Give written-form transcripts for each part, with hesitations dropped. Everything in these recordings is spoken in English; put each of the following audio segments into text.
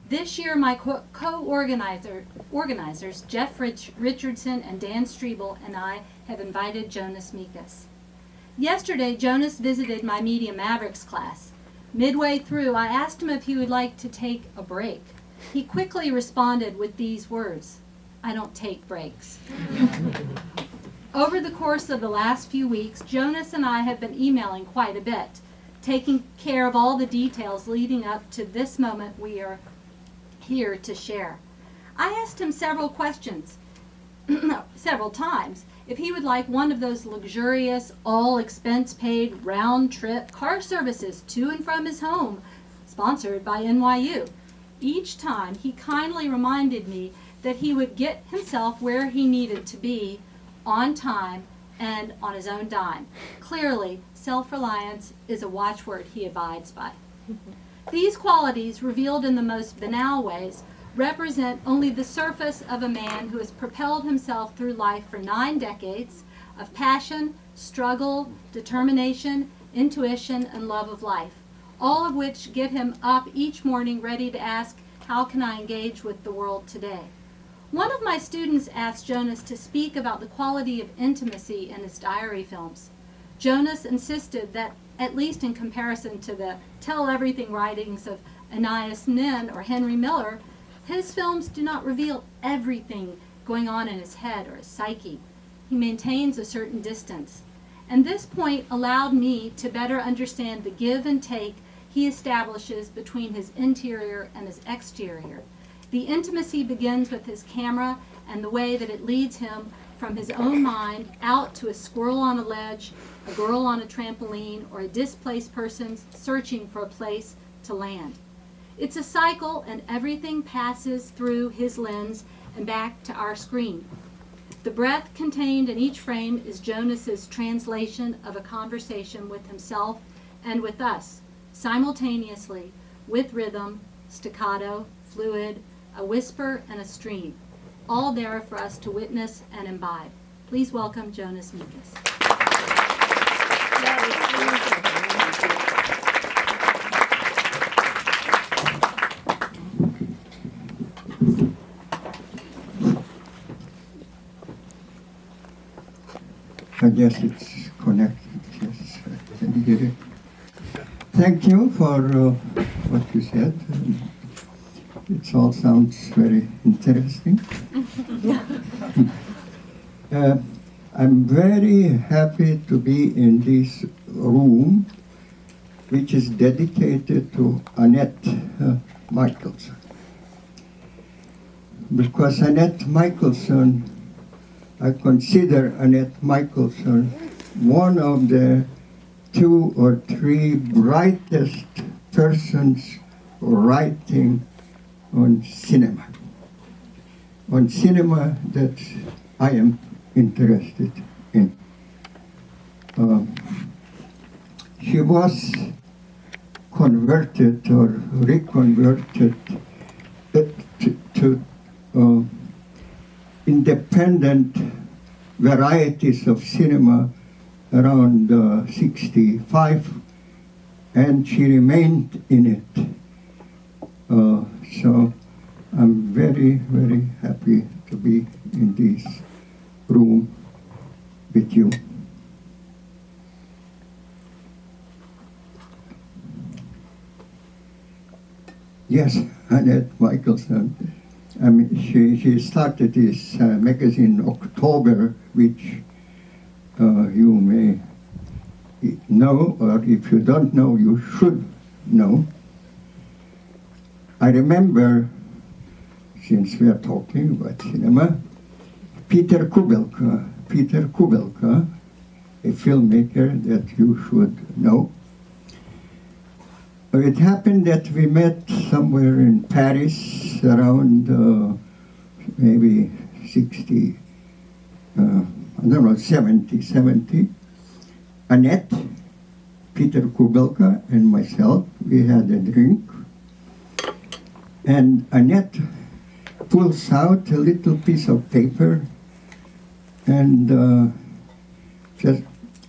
This year, my co-organizers, Jeff Richardson and Dan Strebel, and I have invited Jonas Mekas. Yesterday, Jonas visited my Media Mavericks class. Midway through, I asked him if he would like to take a break. He quickly responded with these words, "I don't take breaks." Over the course of the last few weeks, Jonas and I have been emailing quite a bit, taking care of all the details leading up to this moment we are here to share. I asked him several questions, several times, if he would like one of those luxurious, all-expense-paid, round-trip car services to and from his home, sponsored by NYU. Each time, he kindly reminded me that he would get himself where he needed to be, on time and on his own dime. Clearly, self-reliance is a watchword he abides by. These qualities, revealed in the most banal ways, represent only the surface of a man who has propelled himself through life for 9 decades of passion, struggle, determination, intuition, and love of life, all of which get him up each morning ready to ask, how can I engage with the world today? One of my students asked Jonas to speak about the quality of intimacy in his diary films. Jonas insisted that, at least in comparison to the tell-everything writings of Anais Nin or Henry Miller, his films do not reveal everything going on in his head or his psyche. He maintains a certain distance. And this point allowed me to better understand the give and take he establishes between his interior and his exterior. The intimacy begins with his camera and the way that it leads him from his own mind out to a squirrel on a ledge, a girl on a trampoline, or a displaced person searching for a place to land. It's a cycle, and everything passes through his lens and back to our screen. The breath contained in each frame is Jonas's translation of a conversation with himself and with us, simultaneously, with rhythm, staccato, fluid, a whisper, and a stream, all there for us to witness and imbibe. Please welcome Jonas Mekas. I guess it's connected. Yes, I can hear it. Thank you for what you said. It all sounds very interesting. I'm very happy to be in this room, which is dedicated to Annette Michelson. Because Annette Michelson, I consider Annette Michelson one of the 2 or 3 brightest persons writing on cinema that I am interested in. She was converted or reconverted to independent varieties of cinema around 65, and she remained in it. So I'm very, very happy to be in this room with you. Yes, Annette Michelson. I mean, she started this magazine in October, which you may know, or if you don't know, you should know. I remember, since we are talking about cinema, Peter Kubelka, a filmmaker that you should know. It happened that we met somewhere in Paris around maybe 60, 70. Annette, Peter Kubelka, and myself, we had a drink. And Annette pulls out a little piece of paper and says,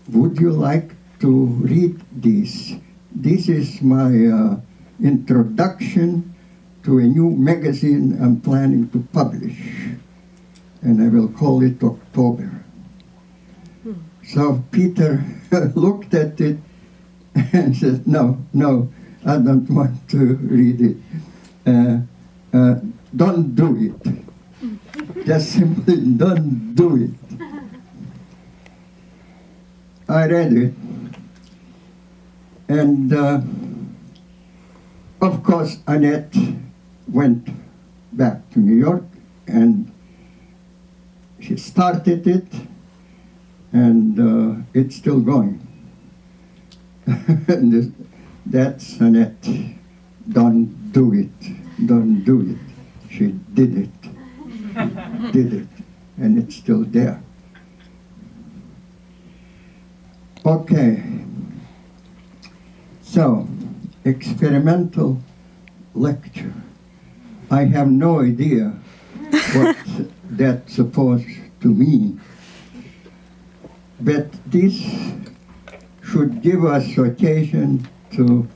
would you like to read this? This is my introduction to a new magazine I'm planning to publish, and I will call it October. So Peter looked at it and said, no, I don't want to read it. Don't do it. Just simply don't do it. I read it, and of course Annette went back to New York, and she started it, and it's still going. And that's Annette. Don't do it. Don't do it. She did it. Did it. And it's still there. Okay. So, experimental lecture. I have no idea what that's supposed to mean. But this should give us occasion to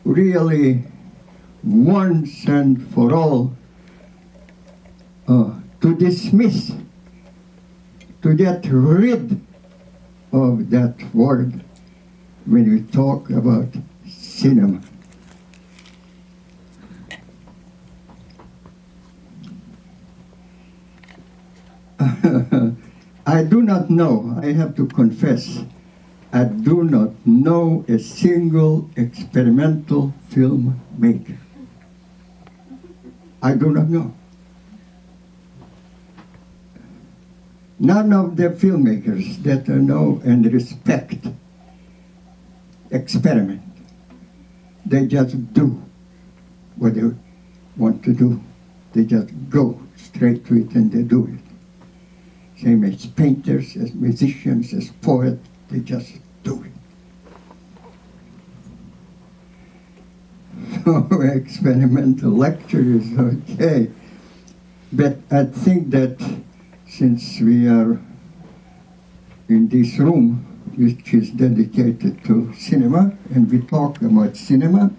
really once and for all to dismiss, to get rid of that word when we talk about cinema. I do not know, I have to confess, I do not know a single experimental filmmaker. I do not know. None of the filmmakers that I know and respect experiment. They just do what they want to do. They just go straight to it and they do it. Same as painters, as musicians, as poets, they just do it. So experimental lecture is okay. But I think that since we are in this room, which is dedicated to cinema, and we talk about cinema,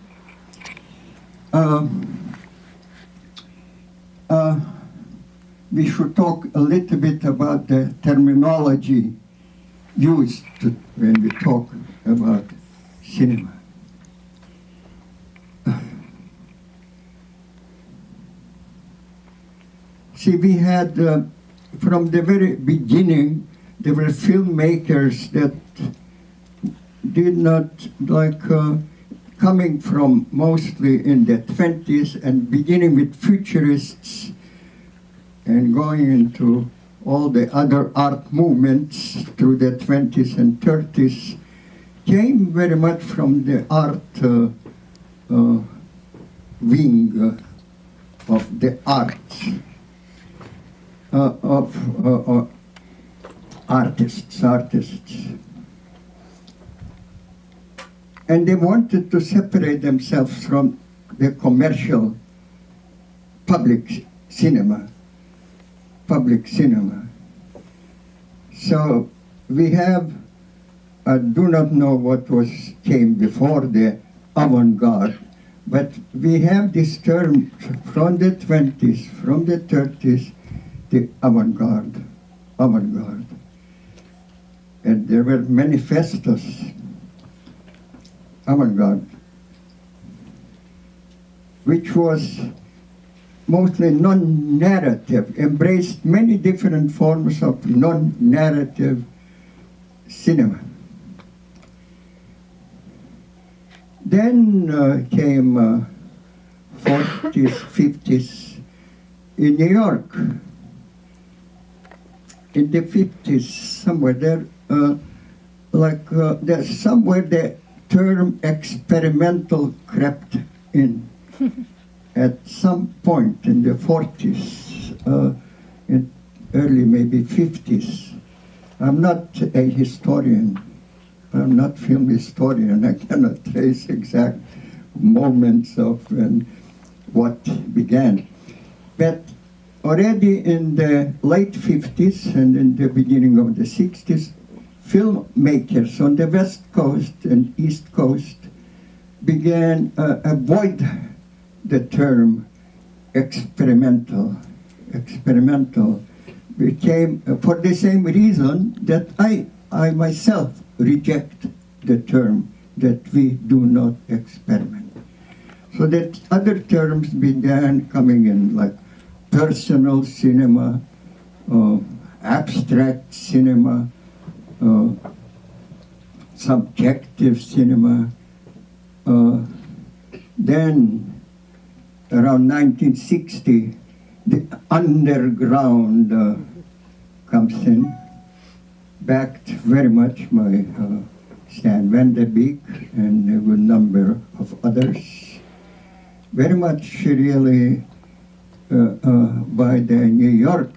we should talk a little bit about the terminology used when we talk about cinema. See, we had, from the very beginning, there were filmmakers that did not, coming from mostly in the 20s and beginning with futurists and going into all the other art movements through the 20s and 30s, came very much from the art wing of the arts, of artists. And they wanted to separate themselves from the commercial public cinema. So we have, I do not know what came before the avant-garde, but we have this term from the 20s, from the 30s, the avant-garde. And there were manifestos, avant-garde, which was mostly non-narrative, embraced many different forms of non-narrative cinema. Then came 40s, 50s in New York. In the 50s, somewhere there, somewhere the term experimental crept in. At some point in the 40s, in early maybe 50s. I'm not a historian. I'm not film historian. I cannot trace exact moments of what began. But already in the late 50s and in the beginning of the 60s, filmmakers on the West Coast and East Coast began avoid the term experimental became, for the same reason that I myself reject the term that we do not experiment. So that other terms began coming in, like personal cinema, abstract cinema, subjective cinema. Then, around 1960, the underground comes in, backed very much by Stan Van Der Beek and a good number of others. Very much really by the New York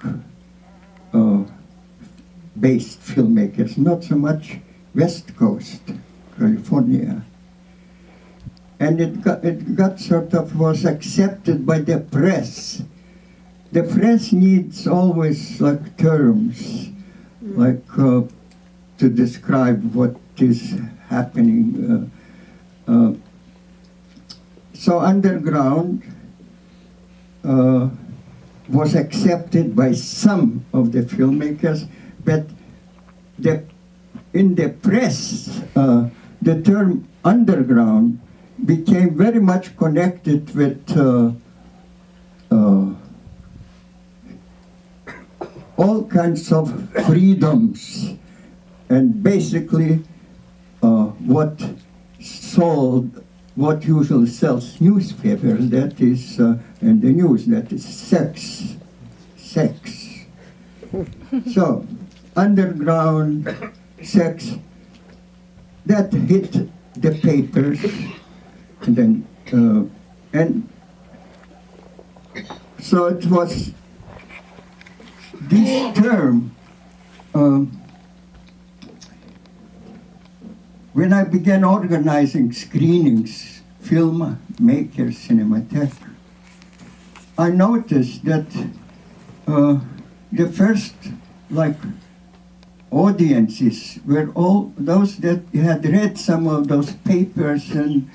based filmmakers, not so much West Coast, California. And it got sort of was accepted by the press. The press needs always like terms, like to describe what is happening. So underground was accepted by some of the filmmakers, but in the press, the term underground became very much connected with all kinds of freedoms, and basically what usually sells newspapers, that is, and the news, that is sex. So, underground sex, that hit the papers, and then, and so it was this term, when I began organizing screenings, Film-Makers Cinematheque, I noticed that the first, like, audiences were all those that had read some of those papers and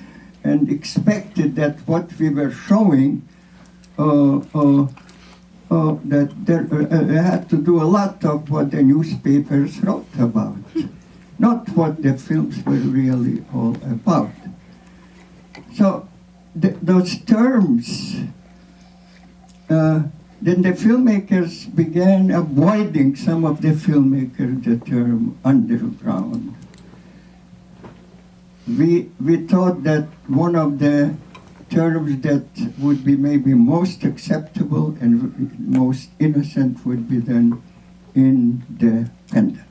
expected that what we were showing, that there had to do a lot of what the newspapers wrote about, not what the films were really all about. So those terms, then the filmmakers began avoiding, some of the filmmakers, the term underground. We thought that one of the terms that would be maybe most acceptable and most innocent would be then independent.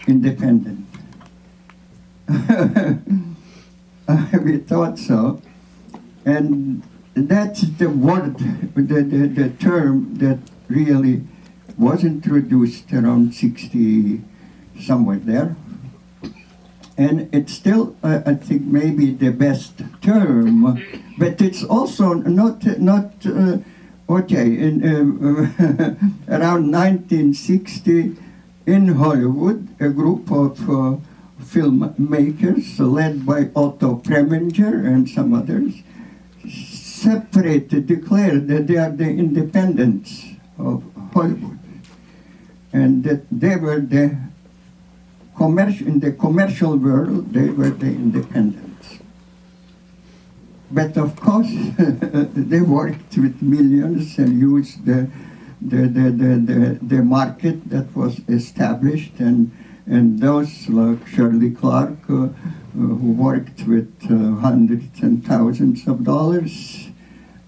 Independent. We thought so. And that's the word, the term that really was introduced around 60, somewhere there. And it's still, I think, maybe the best term, but it's also not okay. In around 1960, in Hollywood, a group of filmmakers, led by Otto Preminger and some others, declared that they are the independents of Hollywood, and that they were in the commercial world, they were the independents. But of course, they worked with millions and used the market that was established, and those like Shirley Clark, who worked with hundreds and thousands of dollars,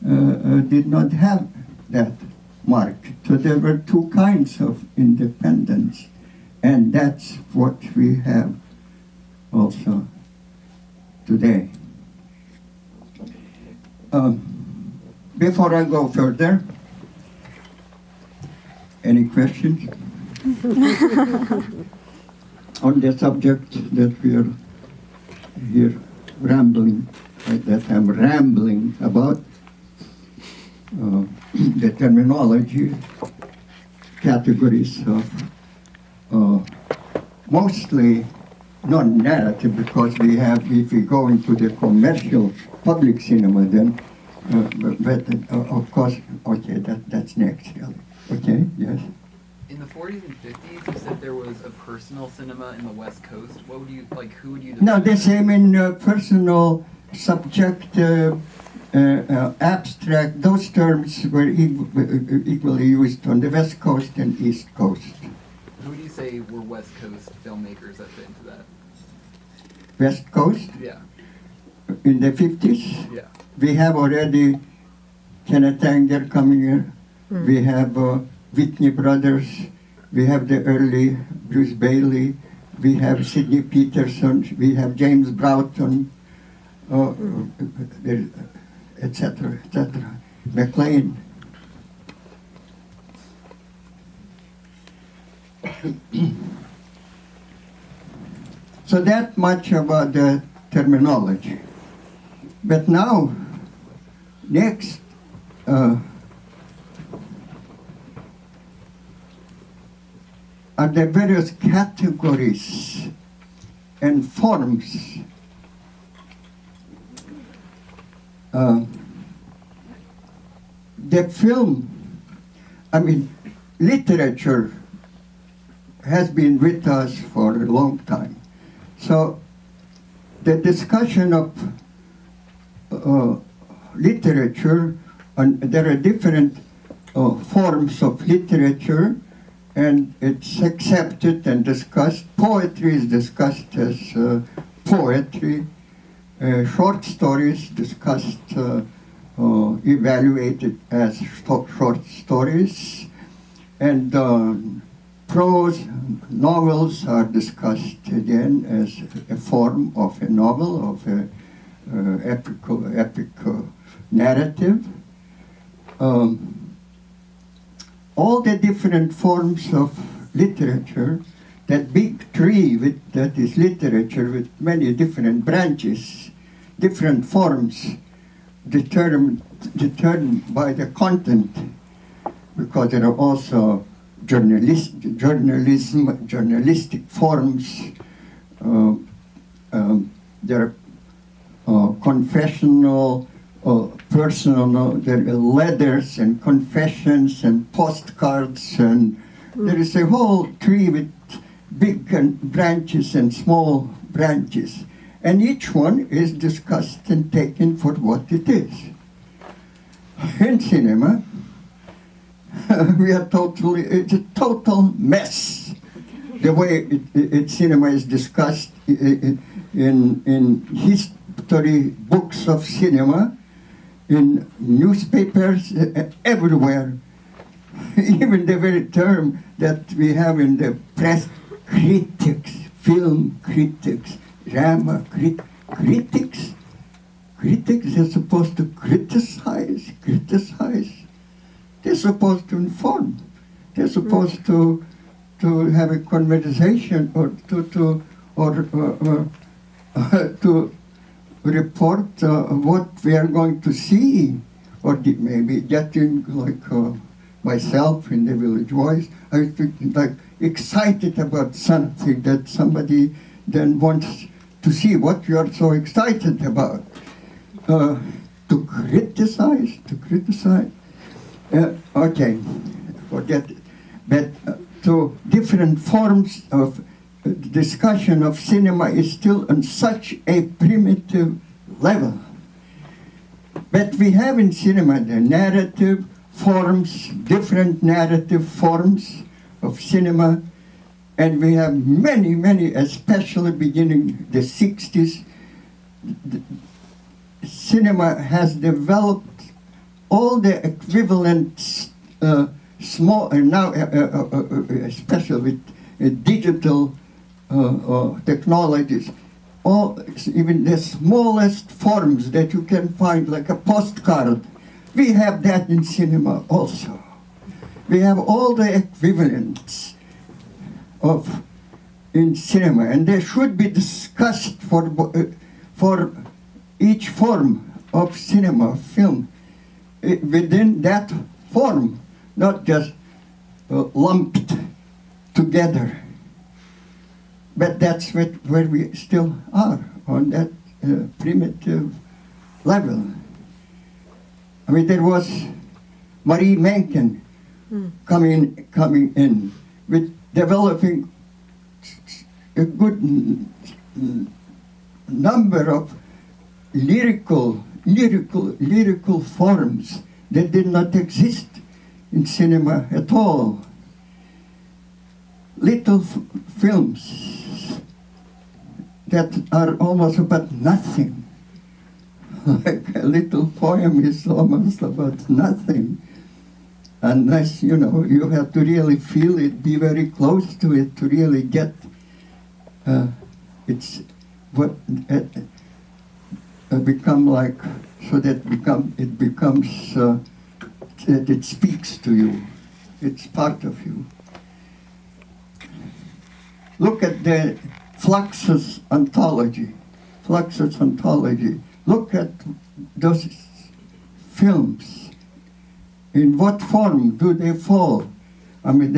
did not have that market. So there were two kinds of independence. And that's what we have also today. Before I go further, any questions on the subject that we are here rambling, that I'm rambling about, the terminology, categories of mostly non-narrative, because we have, if we go into the commercial public cinema, then, of course, okay, that's next, really. Okay, yes. In the 40s and 50s, you said there was a personal cinema in the West Coast. What would you, like, who would you No, describe? the same in personal, subjective, abstract, those terms were equally used on the West Coast and East Coast. Who would you say were West Coast filmmakers that fit into that? West Coast, Yeah, in the 50s, yeah. we have already Kenneth Anger coming here. We have Whitney Brothers. We have the early Bruce Bailey. We have Sidney Peterson. We have James Broughton, etc., etc. McLean. So that much about the terminology. But now, next, are the various categories and forms the film, literature has been with us for a long time. So the discussion of literature, and there are different forms of literature, and it's accepted and discussed. Poetry is discussed as poetry. Short stories discussed, evaluated as short stories. And prose novels are discussed again as a form of a novel, of a epic narrative. All the different forms of literature, that big tree that is literature with many different branches, different forms, determined by the content, because there are also journalistic forms, there are confessional, personal, there are letters and confessions and postcards, and there is a whole tree with big branches and small branches. And each one is discussed and taken for what it is. In cinema, it's a total mess. The way cinema is discussed in history books of cinema, in newspapers, everywhere. Even the very term that we have in the press, critics, film critics, drama critics. Critics are supposed to criticize. They're supposed to inform. They're supposed to have a conversation, or to report what we are going to see, or maybe getting like myself in the Village Voice. I was like excited about something that somebody then wants to see what you are so excited about. To criticize. Okay, forget it. But to different forms of discussion of cinema is still on such a primitive level. But we have in cinema the narrative forms, different narrative forms of cinema, and we have many, especially beginning the 60s, cinema has developed all the equivalent small, and now especially with digital technologies, even the smallest forms that you can find, like a postcard, we have that in cinema also. We have all the equivalents in cinema, and they should be discussed for each form of cinema, film, within that form, not just lumped together. But that's where we still are, on that primitive level. I mean, there was Marie Mencken coming in with developing a good number of lyrical forms that did not exist in cinema at all. Little films that are almost about nothing. Like a little poem is almost about nothing. Unless, you know, you have to really feel it, be very close to it to really get it's what become like, so that it becomes that it speaks to you. It's part of you. Look at the Fluxus Anthology. Fluxus Anthology. Look at those films. In what form do they fall? I mean,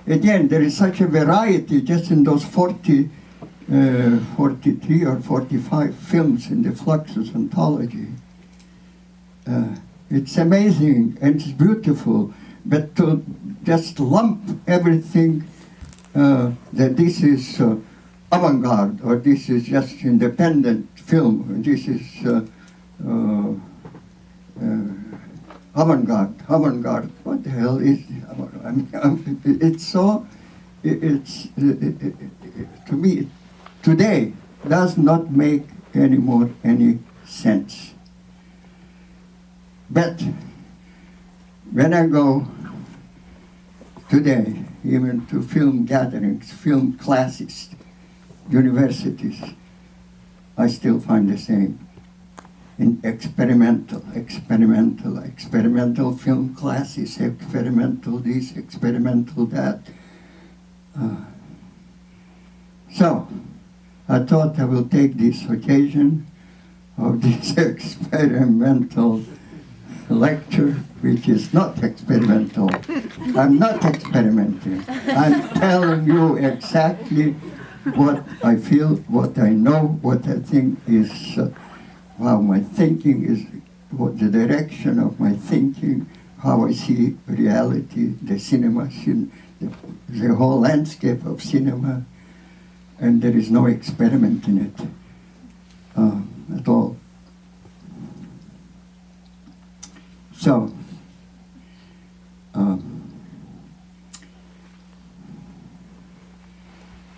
again, there is such a variety just in those 43 or 45 films in the Fluxus Anthology. It's amazing and it's beautiful, but to just lump everything that this is avant-garde, or this is just independent film, this is avant-garde. What the hell is? I mean, it's so. It's to me today does not make anymore any sense. But when I go today, even to film gatherings, film classes, universities, I still find the same. In experimental film classes, experimental this, experimental that. So, I thought I will take this occasion of this experimental lecture, which is not experimental. I'm not experimenting. I'm telling you exactly what I feel, what I know, what I think is how my thinking is, what the direction of my thinking, how I see reality, the cinema, the whole landscape of cinema, and there is no experiment in it at all. So,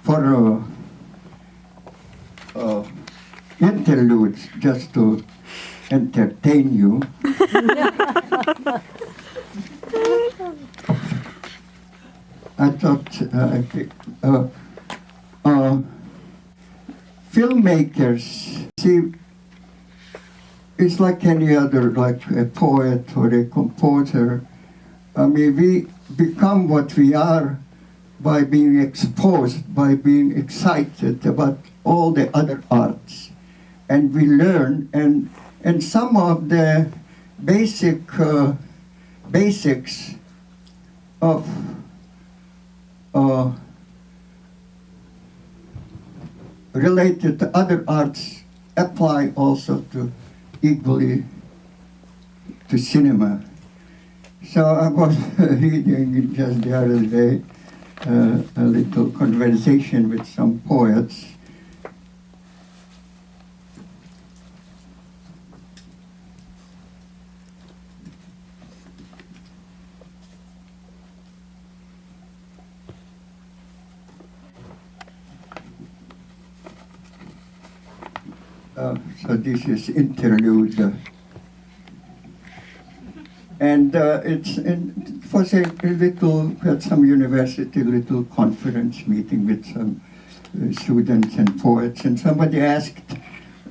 for interludes, just to entertain you, I thought filmmakers, see, it's like any other, like a poet or a composer. I mean, we become what we are by being exposed, by being excited about all the other arts. And we learn, and some of the basics of related to other arts apply also to equally to cinema. So I was reading just the other day a little conversation with some poets. So this is interlude. And it was a little, at some university, little conference meeting with some students and poets. And somebody asked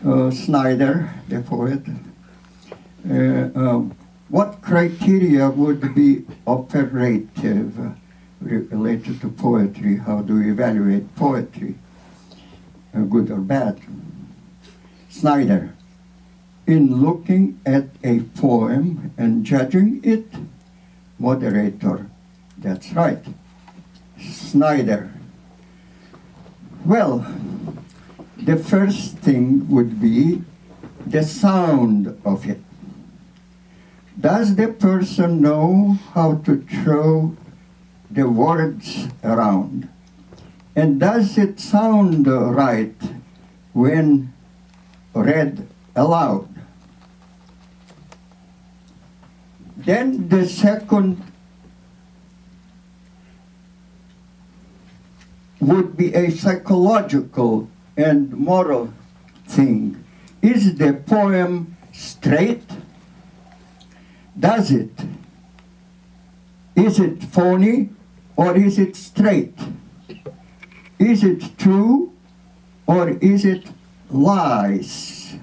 Snyder, the poet, what criteria would be operative related to poetry? How do we evaluate poetry, good or bad? Snyder, in looking at a poem and judging it, moderator, that's right. Snyder, Well, the first thing would be the sound of it. Does the person know how to throw the words around? And does it sound right when read aloud? Then the second would be a psychological and moral thing. Is the poem straight? Does it? Is it phony or is it straight? Is it true or is it lies?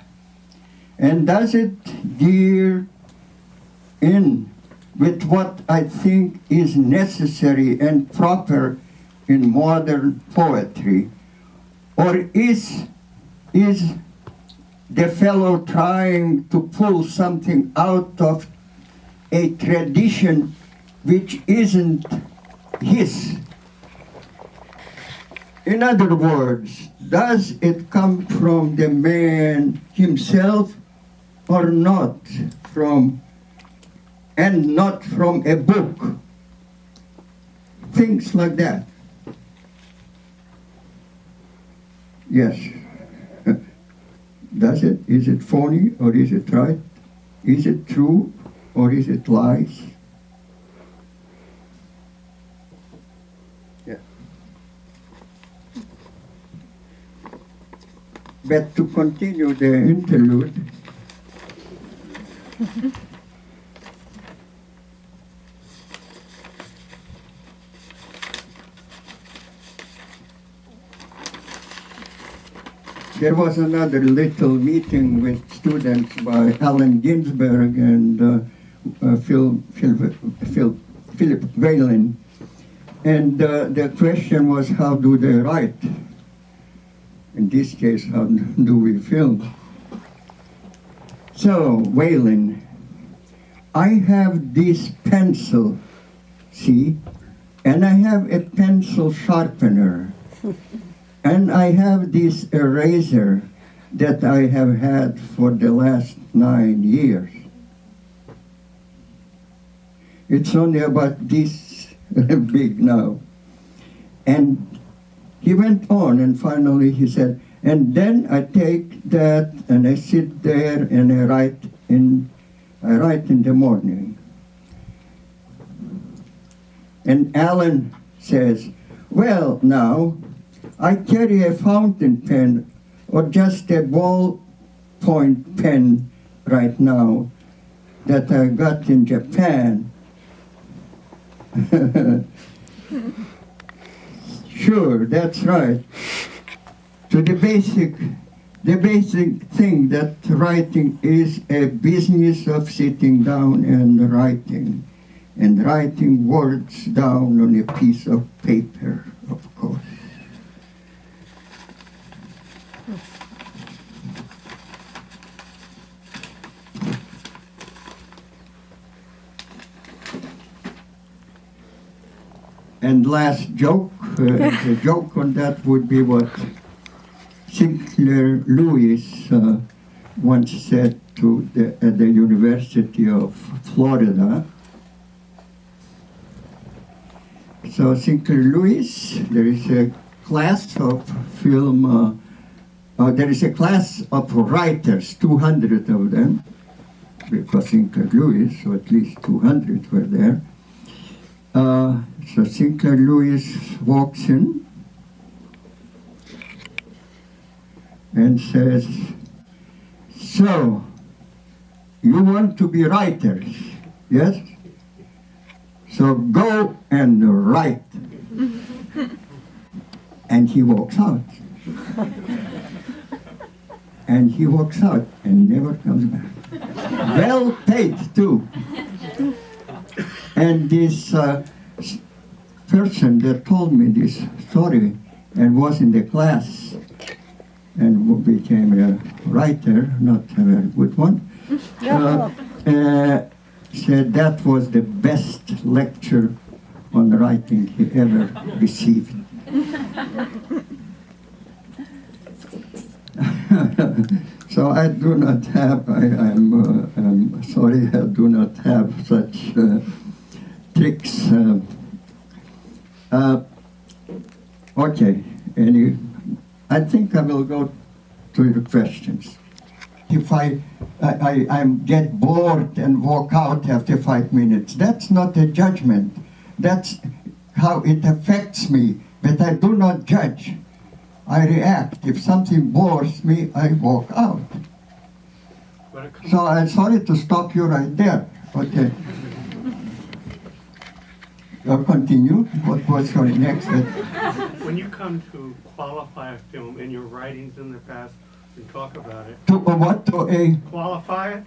And does it gear in with what I think is necessary and proper in modern poetry? Or is the fellow trying to pull something out of a tradition which isn't his? In other words, does it come from the man himself or not and not from a book? Things like that. Yes. Does it? Is it phony or is it right? Is it true or is it lies? Yeah. But to continue the interlude, there was another little meeting with students by Allen Ginsberg and Philip Whalen. And the question was, how do they write? In this case, how do we film? So, Whalen, I have this pencil, see, and I have a pencil sharpener. And I have this eraser that I have had for the last 9 years. It's only about this big now. And he went on and finally he said, and then I take that and I sit there and I write in the morning. And Alan says, well, now, I carry a fountain pen or just a ballpoint pen right now that I got in Japan. Sure, that's right. So the basic thing that writing is a business of sitting down and writing words down on a piece of paper, of course. And last joke, the joke on that would be what Sinclair Lewis once said at the University of Florida. So Sinclair Lewis, there is a class of film, there is a class of writers, 200 of them, because Sinclair Lewis, so at least 200 were there. So Sinclair Lewis walks in and says, so, you want to be writers, yes? So go and write. And he walks out. And he walks out and never comes back. Well paid too. And this person that told me this story and was in the class and became a writer, not a very good one, said that was the best lecture on writing he ever received. So I do not have, I'm sorry, I do not have such tricks. Okay, I think I will go to the questions. If I get bored and walk out after 5 minutes, that's not a judgment. That's how it affects me, but I do not judge. I react. If something bores me, I walk out. So I'm sorry to stop you right there. Okay. I'll continue. What was your next? When you come to qualify a film in your writings in the past and talk about it. To what? To qualify it?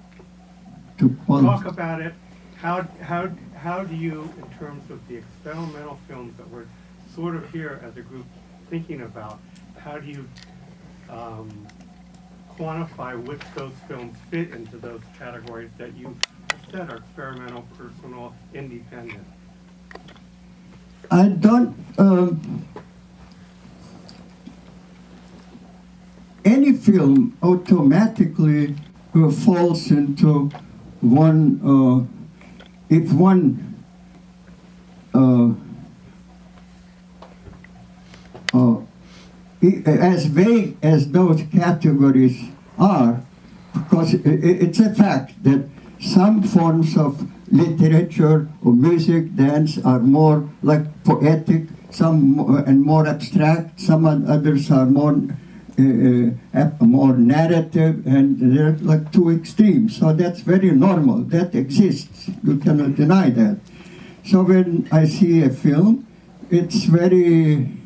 To talk about it. How do you, in terms of the experimental films that we're sort of here as a group thinking about, how do you quantify which those films fit into those categories that you said are experimental, personal, independent? I don't. Any film automatically falls into one. If one as vague as those categories are, because it's a fact that some forms of literature or music, dance are more like poetic, some and more abstract, some others are more narrative, and they're like two extremes. So that's very normal. That exists. You cannot deny that. So when I see a film, it's very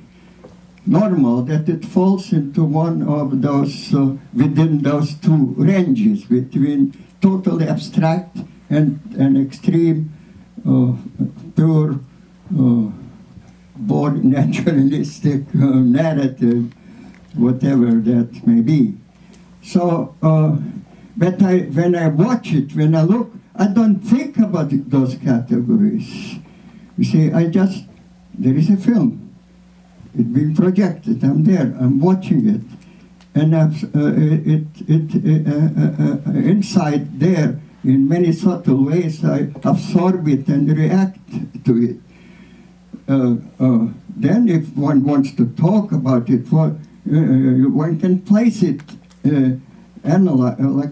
normal that it falls into one of those, within those two ranges, between totally abstract and an extreme, pure, bored naturalistic narrative, whatever that may be. So, but when I watch it, when I look, I don't think about those categories. You see, there is a film. It's being projected. I'm there. I'm watching it, and inside there, in many subtle ways, I absorb it and react to it. Then, if one wants to talk about it, one can place it,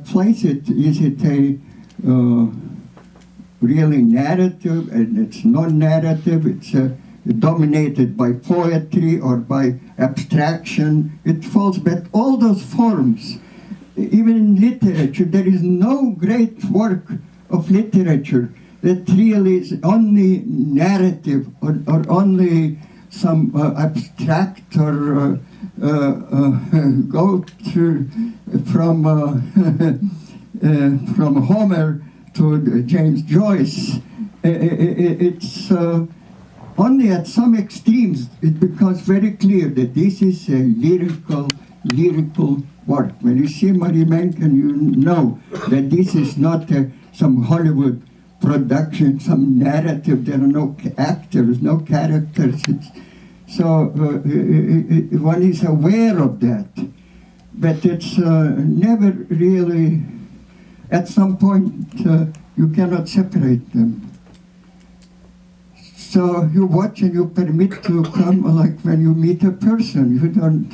place it. Is it a really narrative, and it's non-narrative? It's dominated by poetry or by abstraction. It falls, but all those forms, even in literature, there is no great work of literature that really is only narrative or only some abstract or go through from Homer to James Joyce. It's only at some extremes it becomes very clear that this is a lyrical work. When you see Marie Mencken, you know that this is not some Hollywood production, some narrative. There are no actors, no characters. So one is aware of that, but it's never really, at some point, you cannot separate them. So you watch and you permit to come, like when you meet a person. You don't,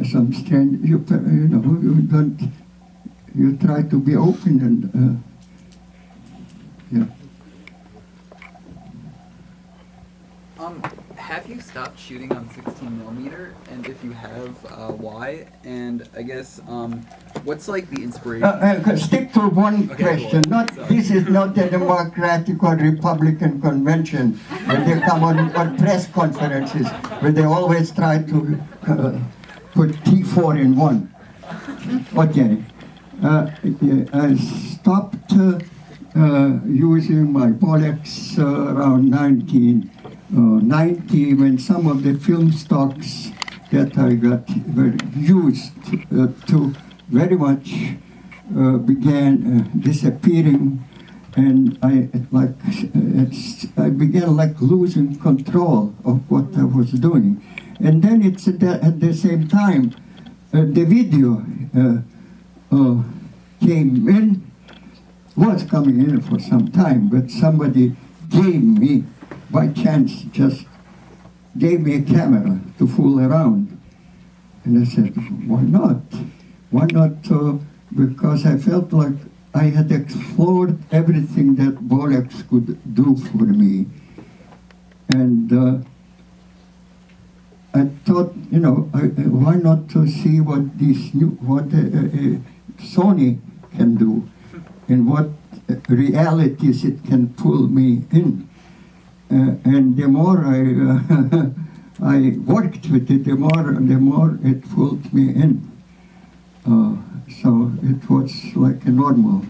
some strange, you don't, you try to be open and, yeah. Have you stopped shooting on 16mm? And if you have, why? And I guess, what's like the inspiration? Stick to one question. This is not a Democratic or Republican convention where they come on press conferences where they always try to put T4 in one. Okay. I stopped using my Bolex around 1990 when some of the film stocks that I got were used to very much began disappearing, and I began like losing control of what I was doing. And then it's at the same time the video came in, was coming in for some time, but somebody gave me, by chance, just gave me a camera to fool around. And I said, why not? Why not? Because I felt like I had explored everything that Bolex could do for me. And I thought, why not to see what Sony can do and what realities it can pull me in. And the more I worked with it, the more it pulled me in. So it was like a normal.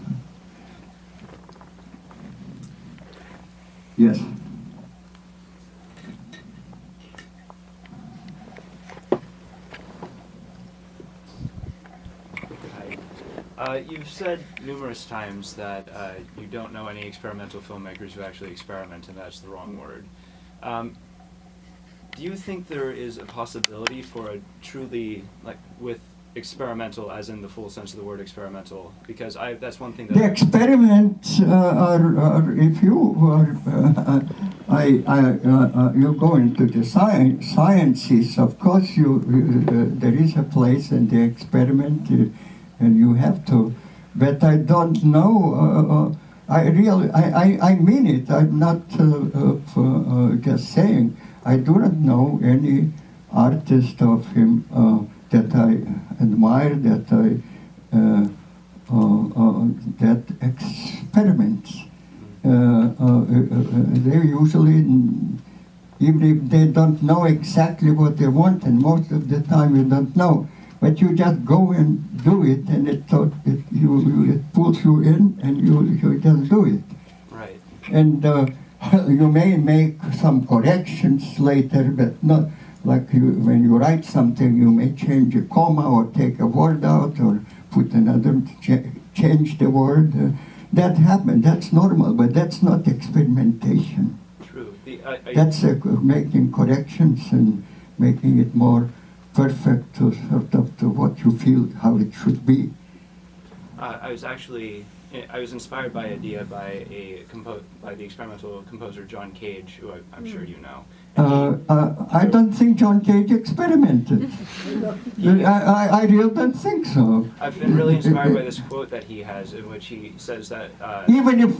Yes. You've said numerous times that you don't know any experimental filmmakers who actually experiment, and that's the wrong word. Do you think there is a possibility for a truly, with experimental, as in the full sense of the word experimental? Because that's one thing that... The experiments are if you you go into the sciences, of course there is a place in the experiment, and you have to, but I don't know, I mean it, I'm not just saying, I do not know any artist of him that I admire, that experiments. They usually, even if they don't know exactly what they want, and most of the time you don't know, but you just go and do it, and it pulls you in, and you just do it. Right. And you may make some corrections later, but not like when you write something, you may change a comma or take a word out or put another, change the word. That happens, that's normal, but that's not experimentation. True. That's making corrections and making it more perfect to sort of to what you feel, how it should be. I was inspired by an idea by the experimental composer John Cage, who I'm sure you know. I don't think John Cage experimented. I really don't think so. I've been really inspired by this quote that he has, in which he says that even if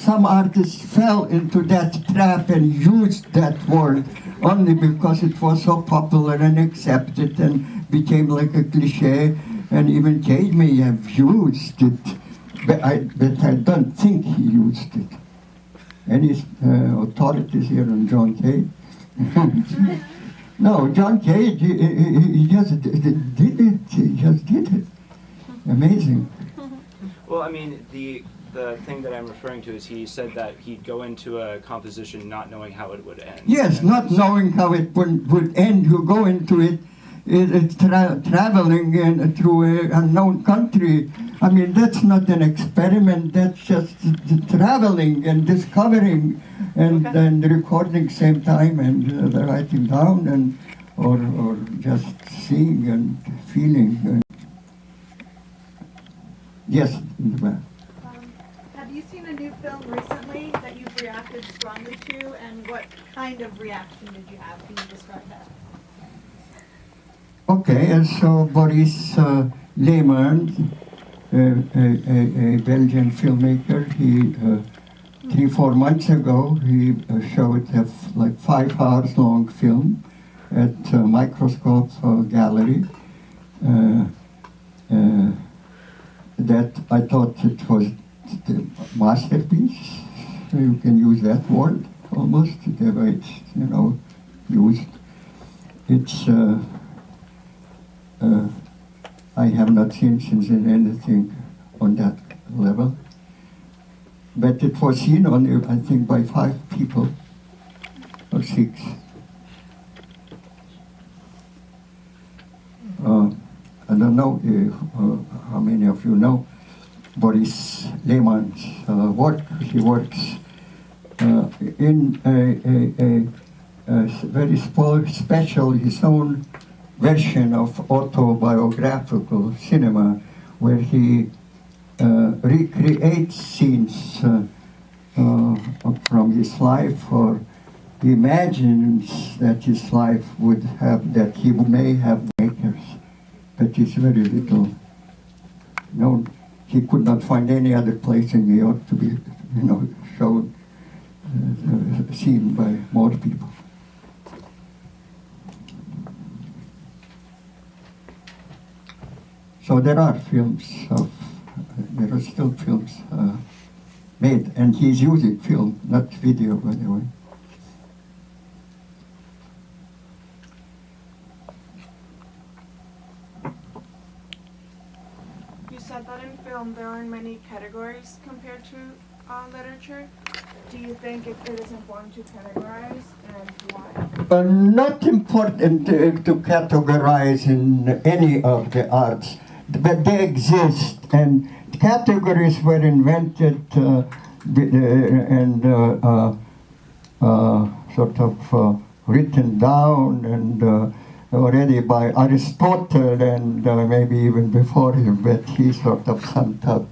some artist fell into that trap and used that word only because it was so popular and accepted and became like a cliche, and even Cage may have used it, but I don't think he used it. Any authorities here on John Cage? No, John Cage, he just did it. He just did it. Amazing. Well, I mean, the thing that I'm referring to is he said that he'd go into a composition not knowing how it would end. Yes, not knowing how it would end. You go into it, traveling through an unknown country. I mean, that's not an experiment. That's just traveling and discovering and recording same time and writing down and or just seeing and feeling. Yes, in the back. Have you seen a new film recently that you've reacted strongly to, and what kind of reaction did you have? Can you describe that? Okay, and so Boris Lehmann, a Belgian filmmaker, he 3-4 months ago he showed a 5 hours long film at Microscope Gallery. That I thought it was the masterpiece. You can use that word almost the way it's used. It's I have not seen since anything on that level. But it was seen only, I think, by 5 people or 6. I don't know how many of you know Boris Lehmann's work. He works in a very special, his own version of autobiographical cinema, where he recreates scenes from his life, or imagines that his life would have, that he may have makers, but it's very little. No, he could not find any other place in New York to be, shown, seen by more people. So there are still films made, and he's using film, not video, by the way. You said that in film there are many categories compared to literature. Do you think it is important to categorize, and why? Not important to categorize in any of the arts, but they exist, and categories were invented and sort of written down and already by Aristotle, and maybe even before him, but he sort of summed up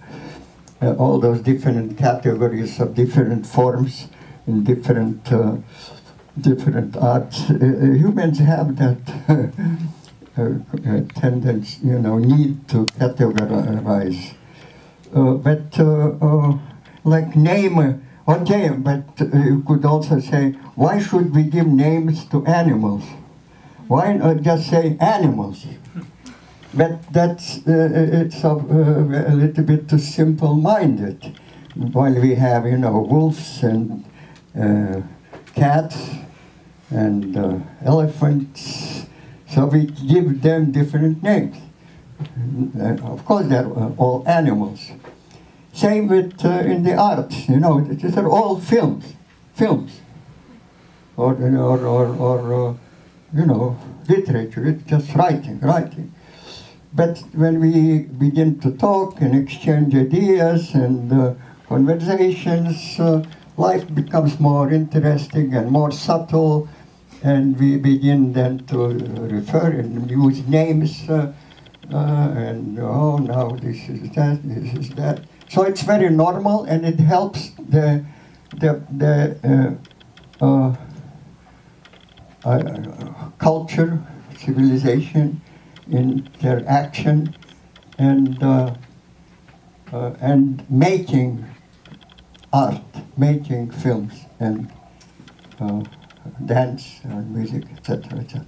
all those different categories of different forms in different arts. Humans have that tendency, need to categorize. But like name, okay, but you could also say, why should we give names to animals? Why not just say animals? But that's, it's a little bit too simple-minded. While we have, wolves and cats and elephants, so we give them different names. Of course, they're all animals. Same with in the arts, these are all films, or literature. It's just writing. But when we begin to talk and exchange ideas and conversations, life becomes more interesting and more subtle, and we begin then to refer and use names, and now this is that. So it's very normal, and it helps the culture, civilization, in their action and making art, making films and dance and music, etc., etc.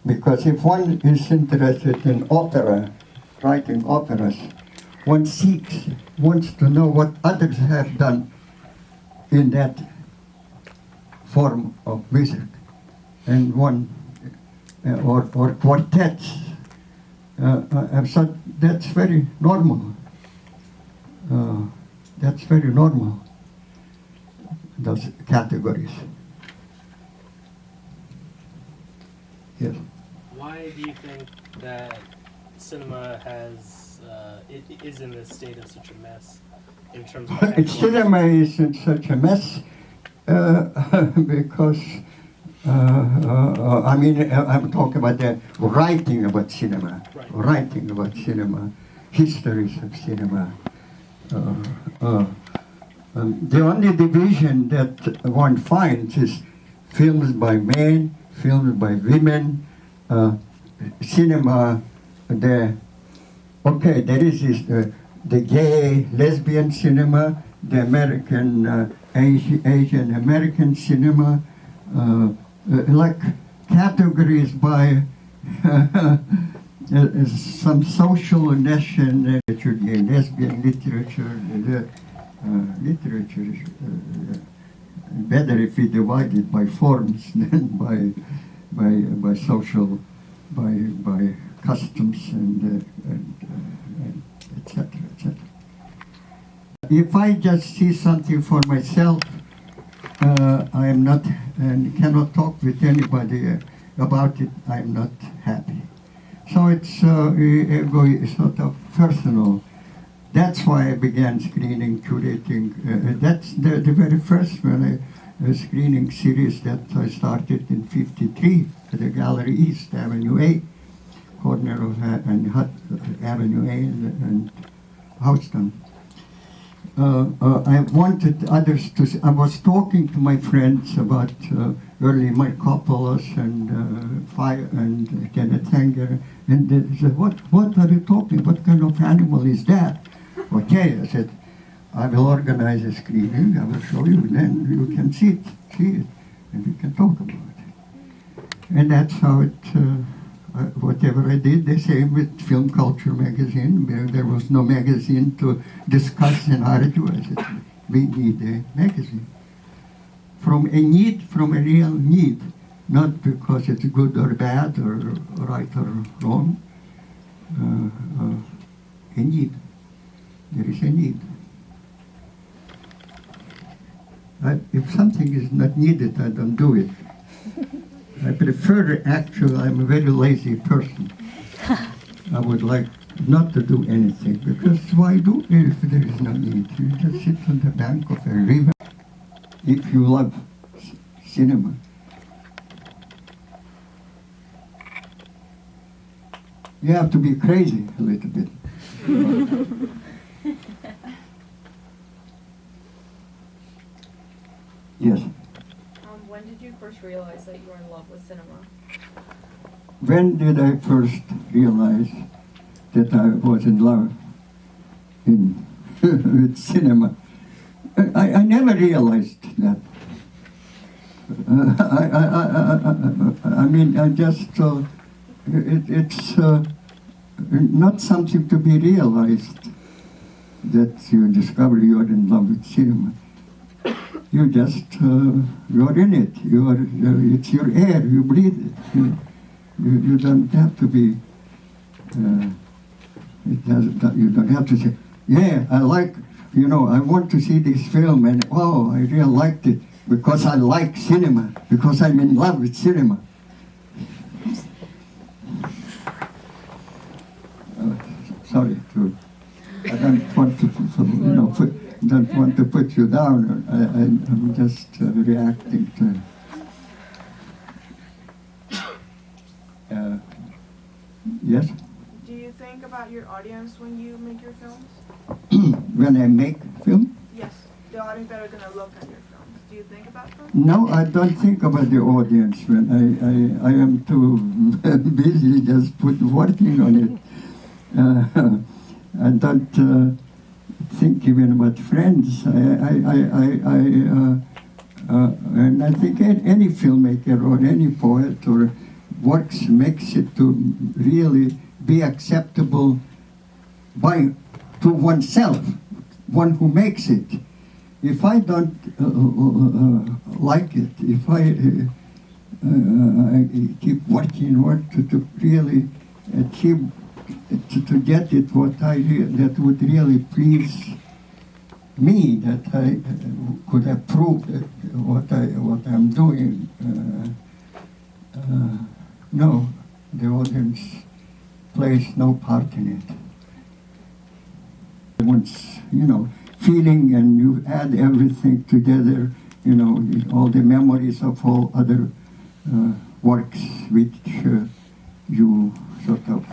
Because if one is interested in opera, writing operas, one wants to know what others have done in that form of music, and one or quartets. So that's very normal. That's very normal, those categories. Yes. Why do you think that cinema is in this state of such a mess in terms of Cinema is in such a mess because I'm talking about the writing about cinema, histories of cinema. The only division that one finds is films by men, films by women, cinema. There is the gay, lesbian cinema, the American, Asian American cinema, like categories by some social nation literature, lesbian literature. Literature is better if we divide it by forms than by social, by customs and etc., etc. If I just see something for myself, I am not and cannot talk with anybody about it. I am not happy. So it's sort of personal. That's why I began screening, curating. That's the very first when a screening series that I started in '53 at the Gallery East, Avenue A, corner of Avenue A and Houston. I wanted others to see. I was talking to my friends about early Mike Coppolas and Fire and Kenneth Hanger, and they said, "What are you talking? What kind of animal is that?" Okay, I said, "I will organize a screening. I will show you. Then you can see it, and we can talk about it." And that's how it. Whatever I did, the same with Film Culture magazine. There was no magazine to discuss and argue. I said, we need a magazine. From a need, from a real need, not because it's good or bad or right or wrong. A need. There is a need. If something is not needed, I don't do it. I prefer, actually, I'm a very lazy person. I would like not to do anything, because why do it if there is no need? You just sit on the bank of a river. If you love cinema. You have to be crazy a little bit. Yes. When did you first realize that you were in love with cinema? When did I first realize that I was in love with cinema? I never realized that. I mean, I just, it's not something to be realized that you discover you're in love with cinema. You just, you're in it. It's your air, you breathe it. You don't have to be, you don't have to say, yeah, I like, I want to see this film, and oh, I really liked it because I like cinema, because I'm in love with cinema. Sorry, I don't want to, don't want to put you down. I'm just reacting to. Yes? Do you think about your audience when you make your films? When I make film? Yes, the audience that are going to look at your films. Do you think about them? No, I don't think about the audience when I am too busy just working on it. I don't think even about friends. And I think any filmmaker or any poet or works makes it to really be acceptable to oneself, one who makes it. If I don't like it, if I keep working to really achieve, to get it that would really please me, that I could approve what I'm doing. No, the audience plays no part in it. Once, feeling, and you add everything together, all the memories of all other works which you sort of,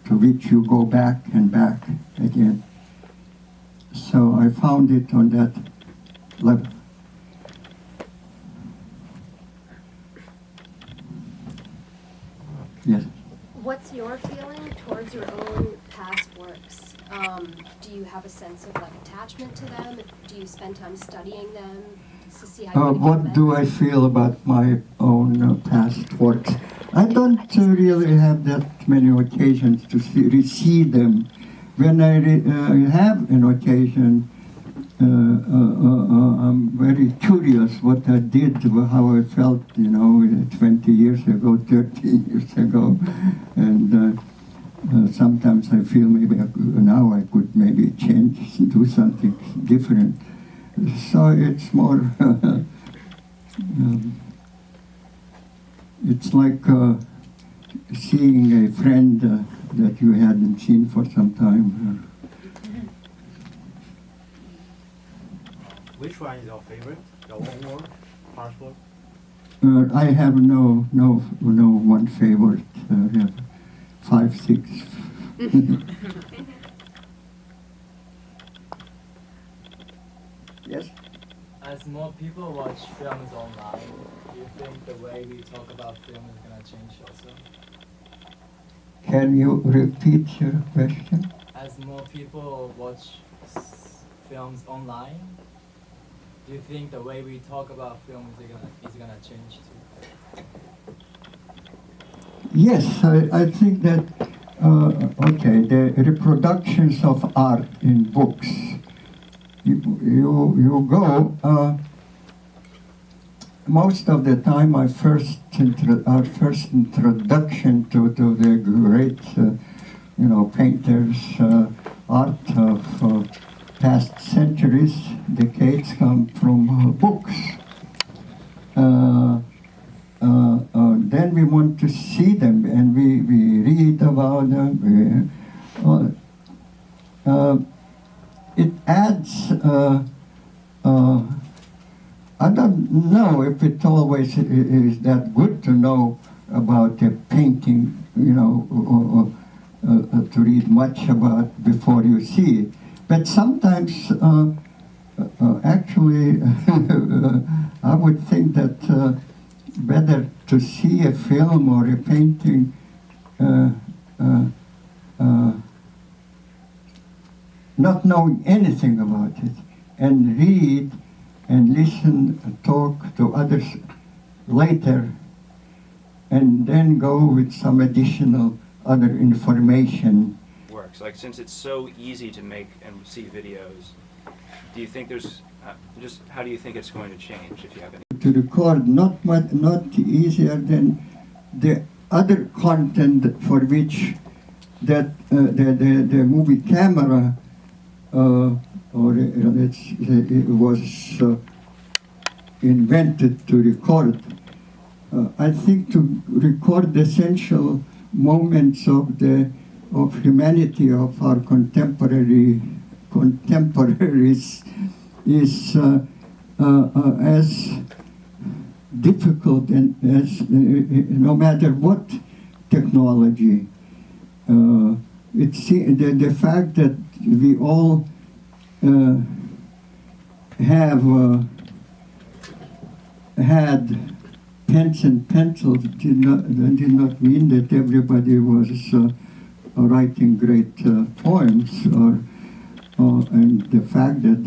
to which you go back and back again. So I found it on that level. Yes. What's your feeling towards your own past works? Do you have a sense of attachment to them? Do you spend time studying them to see how you what do I feel about my own past works? I don't really have that many occasions to see them. When I have an occasion, I'm very curious what I did, how I felt, 20 years ago, 30 years ago, and sometimes I feel maybe now I could maybe change, do something different. So it's more, it's like seeing a friend that you hadn't seen for some time. Which one is your favorite? your own work, past work? I have no one favorite. I have 5, 6. Yes. As more people watch films online, do you think the way we talk about film is going to change also? Can you repeat your question? As more people watch films online, do you think the way we talk about film is gonna change too? Yes, I think that, okay, the reproductions of art in books, you go, most of the time our first introduction to the great, painters, art of past centuries, decades come from books. Then we want to see them and we read about them. It adds, I don't know if it always is that good to know about a painting, or to read much about before you see it. But sometimes, actually, I would think that better to see a film or a painting not knowing anything about it, and read and listen and talk to others later, and then go with some additional other information. Works. Like, since it's so easy to make and see videos, do you think there's just how do you think it's going to change if you have any? To record not easier than the other content for which that the movie camera it was invented to record. I think to record the essential moments of humanity of our contemporaries is as difficult and as no matter what technology. It's the fact that we all have had pens and pencils did not mean that everybody was writing great poems, and the fact that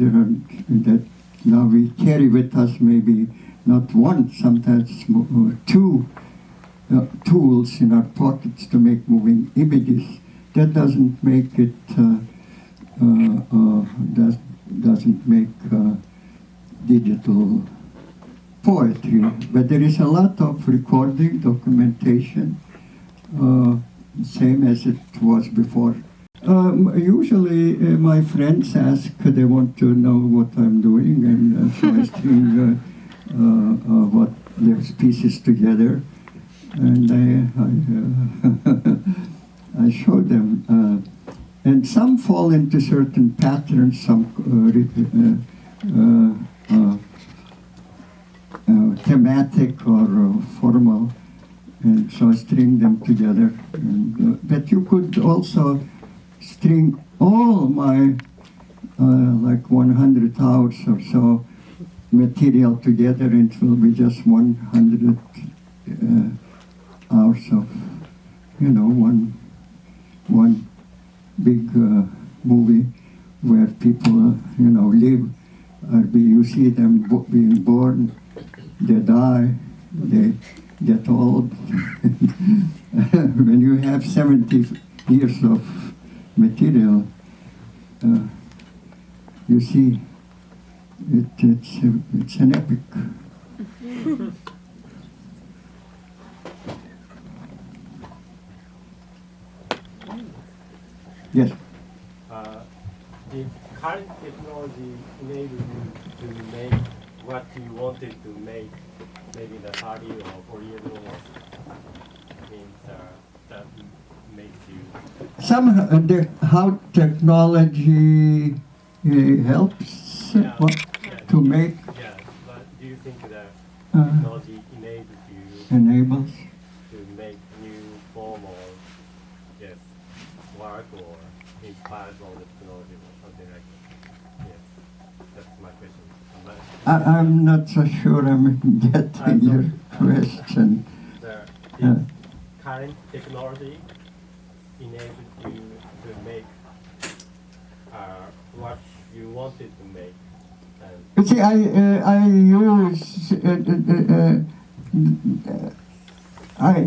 that now we carry with us maybe not one, sometimes two tools in our pockets to make moving images. That doesn't make it doesn't make digital poetry, but there is a lot of recording, documentation, same as it was before. Usually my friends ask, they want to know what I'm doing, and so I string what their pieces together, and I show them. And some fall into certain patterns, some thematic or formal, and so I string them together. And, but you could also string all my like 100 hours or so material together, and it will be just 100 hours of, one big movie where people, live. You see them being born, they die, they get old. When you have 70 years of material, you see, it's an epic. Yes. The current technology enables you to make what you wanted to make, maybe the 30 or 40 years ago. Means that makes you. Somehow, how technology helps to make. Yeah, but technology enables to make new form of yes work or inspired from the technology or something like that. Yes, that's my question. I'm not so sure I'm getting your question. The current technology enables you to make what you wanted to make. You see, I use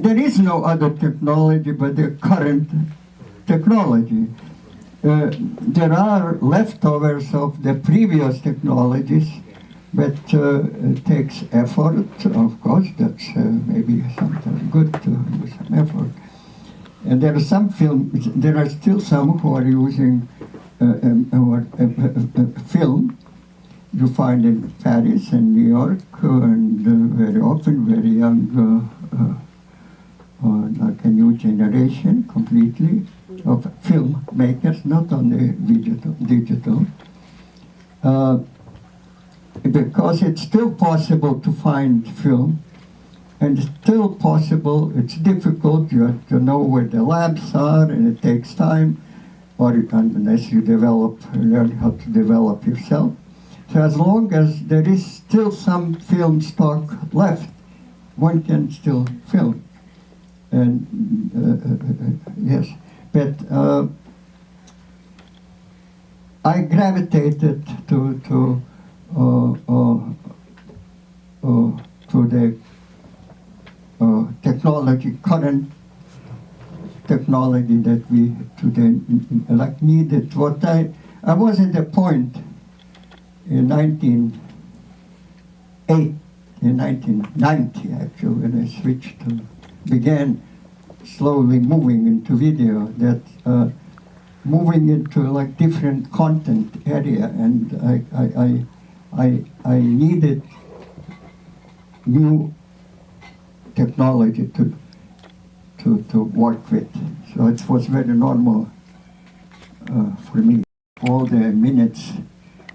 there is no other technology but the current technology. There are leftovers of the previous technologies, but it takes effort, of course. That's maybe something good to use some effort. And there are there are still some who are using film. You find in Paris and New York, and very often very young, like a new generation completely of filmmakers, not only digital. Because it's still possible to find film, and it's still possible, it's difficult, you have to know where the labs are, and it takes time, or unless you learn how to develop yourself. So as long as there is still some film stock left, one can still film. And yes, but I gravitated to the technology, current technology that we today needed. What I was at a point in 1990 actually, when I began slowly moving into video, that moving into like different content area, and I needed new technology to work with. So it was very normal for me. All the minutes,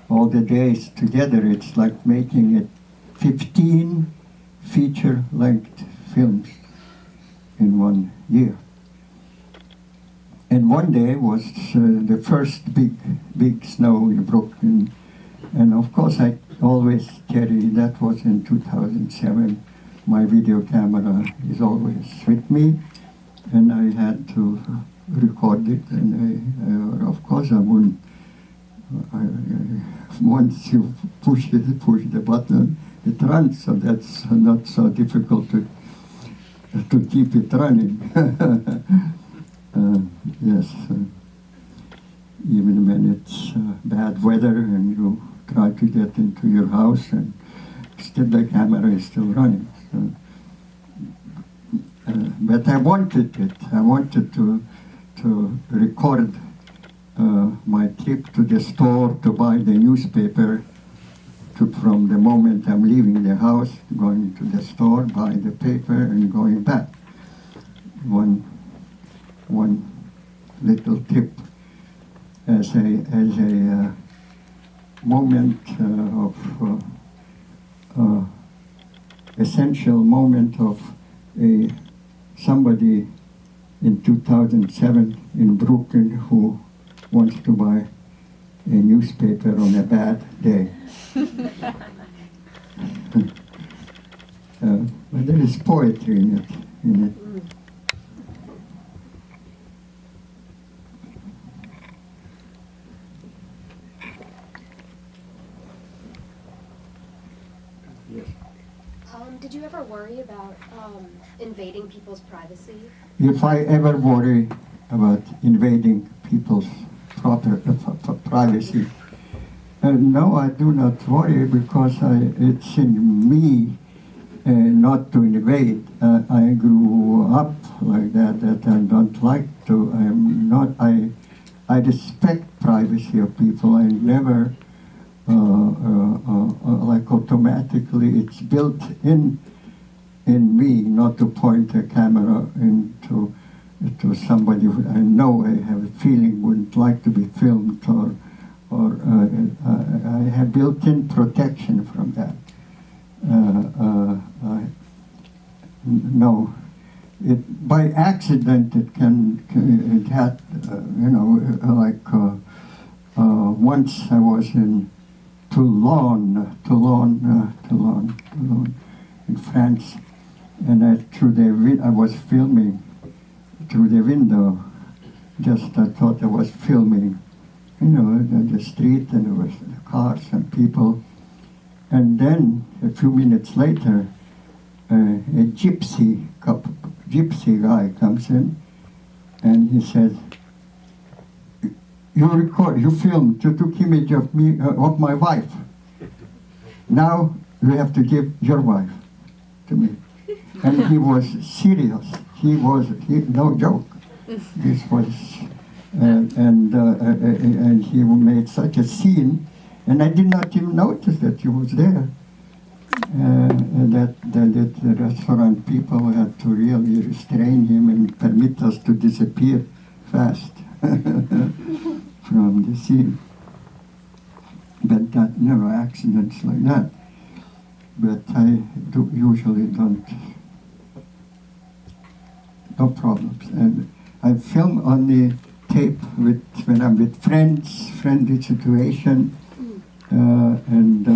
all the days together, it's like making it 15 feature-length films in 1 year. And one day was the first big snow in Brooklyn. And of course I always carry, that was in 2007, my video camera is always with me. And I had to record it, and of course I wouldn't, once you push the button, it runs, so that's not so difficult to keep it running. Yes, even when it's bad weather and you try to get into your house, and still the camera is still running. So, but I wanted it. I wanted to record my trip to the store to buy the newspaper, from the moment I'm leaving the house, going to the store, buying the paper, and going back. One little tip as a moment of essential moment of somebody in 2007 in Brooklyn who wants to buy a newspaper on a bad day. But there is poetry in it. Did you ever worry about invading people's privacy? If I ever worry about invading people's privacy, no, I do not worry, because it's in me not to invade. I grew up like that I don't like to. I respect privacy of people. I never like automatically, it's built in me not to point a camera into somebody who I know I have a feeling wouldn't like to be filmed, or I have built-in protection from that. no. By accident it it had, once I was in Toulon, in France, and I was filming through the window. Just I thought I was filming, the street, and there was cars and people. And then a few minutes later, a gypsy guy comes in, and he says, you filmed, you took image of me, of my wife. Now you have to give your wife to me. And he was serious. No joke. This was, and he made such a scene, and I did not even notice that he was there. That the restaurant people had to really restrain him and permit us to disappear fast from the scene. But that never accidents like that. But I usually don't. No problems. And I film on the tape when I'm with friends, friendly situation, and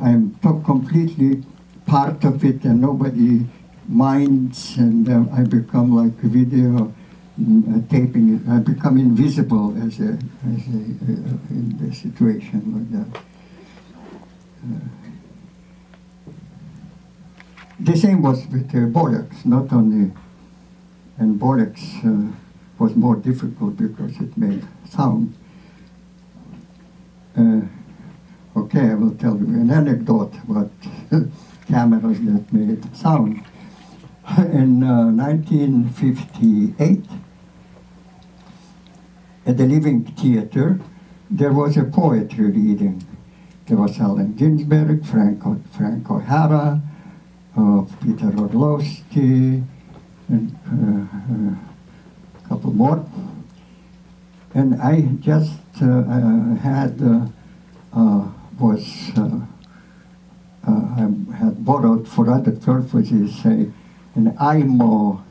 I'm completely part of it, and nobody minds, and I become like video taping it. I become invisible as in the situation like that. The same was with Bolex, not only, and Bolex was more difficult because it made sound. Okay, I will tell you an anecdote about cameras that made sound. In 1958, at the Living Theater, there was a poetry reading. There was Allen Ginsberg, Frank O'Hara, Peter Orlowski, and a couple more. And I just I had borrowed for other purposes an IMO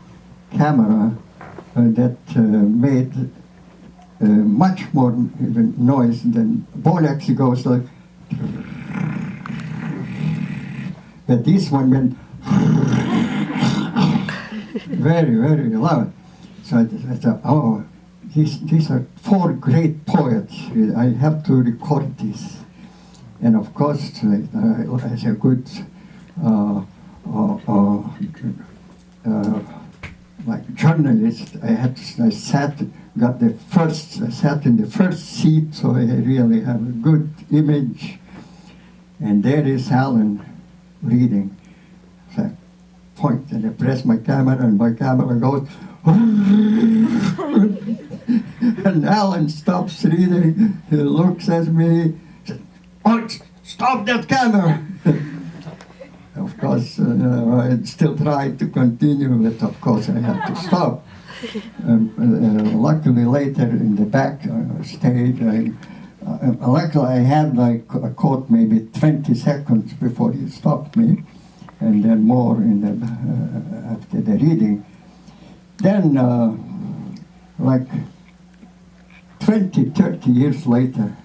camera that made much more even noise than Bolex. Goes like, but this one went very, very loud. So I thought, oh, these are four great poets. I have to record this. And of course, as a good like journalist, I sat in the first seat, so I really have a good image. And there is Alan reading. So I point and I press my camera, and my camera goes. And Alan stops reading. He looks at me. Oh, stop that camera! Of course, I still tried to continue, but of course I had to stop. Luckily, later in the back stage, luckily I had like a quote maybe 20 seconds before he stopped me, and then more in the after the reading. Then, like 20, 30 years later,